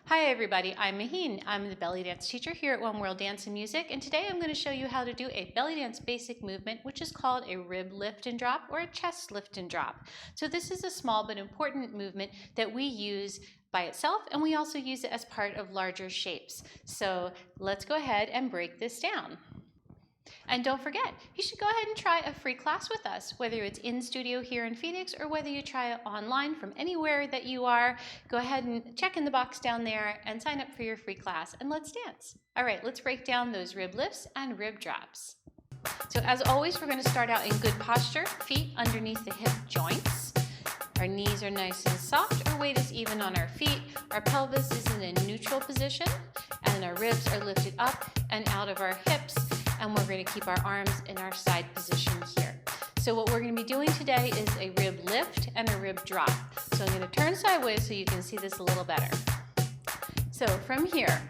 Hi everybody, I'm Maheen. I'm the belly dance teacher here at One World Dance and Music, and today I'm going to show you how to do a belly dance basic movement, which is called a rib lift and drop or a chest lift and drop. So this is a small but important movement that we use by itself, and we also use it as part of larger shapes. So let's go ahead and break this down. And don't forget, you should go ahead and try a free class with us, whether it's in studio here in Phoenix or whether you try it online from anywhere that you are. Go ahead and check in the box down there and sign up for your free class, and let's dance. All right, let's break down those rib lifts and rib drops. So as always, we're going to start out in good posture, feet underneath the hip joints. Our knees are nice and soft, our weight is even on our feet, our pelvis is in a neutral position, and our ribs are lifted up and out of our hips, and we're going to keep our arms in our side position here. So what we're going to be doing today is a rib lift and a rib drop. So I'm going to turn sideways so you can see this a little better. So from here,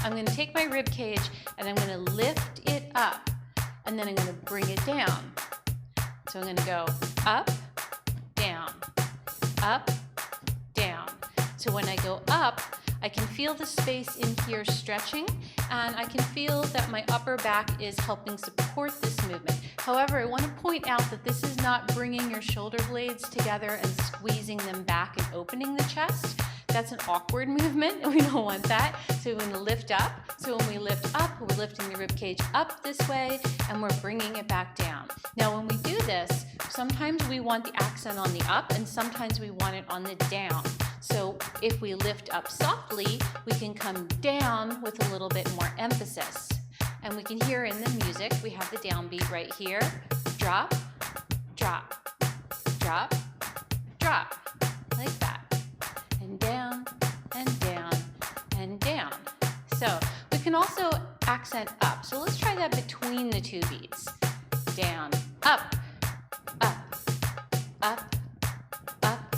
I'm going to take my rib cage and I'm going to lift it up, and then I'm going to bring it down. So I'm going to go up, down, up, down. So when I go up, I can feel the space in here stretching, and I can feel that my upper back is helping support this movement. However, I want to point out that this is not bringing your shoulder blades together and squeezing them back and opening the chest. That's an awkward movement, and we don't want that. So we're going to lift up. So when we lift up, we're lifting the rib cage up this way, and we're bringing it back down. Now when we do this, sometimes we want the accent on the up, and sometimes we want it on the down. So if we lift up softly, we can come down with a little bit more emphasis. And we can hear in the music, we have the downbeat right here. Drop, drop, drop, drop, like that. And down, and down, and down. So we can also accent up. So let's try that between the two beats. Down, up, up, up, up,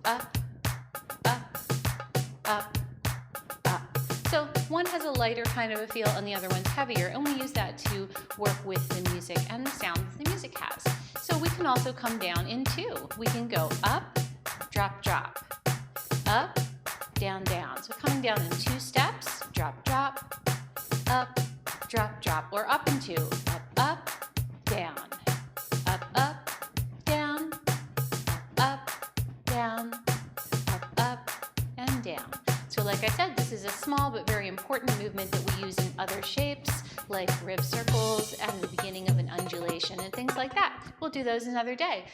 up, up, up. So one has a lighter kind of a feel and the other one's heavier, and we use that to work with the music and the sound that the music has. So we can also come down in two. We can go up, drop, drop, up, down, down. So coming down in two steps, drop, drop, up, drop, drop, or up in two, up, down, up, down, up, down, up, and down. So like I said, this is a small but very important movement that we use in other shapes, like rib circles and the beginning of an undulation and things like that. We'll do those another day.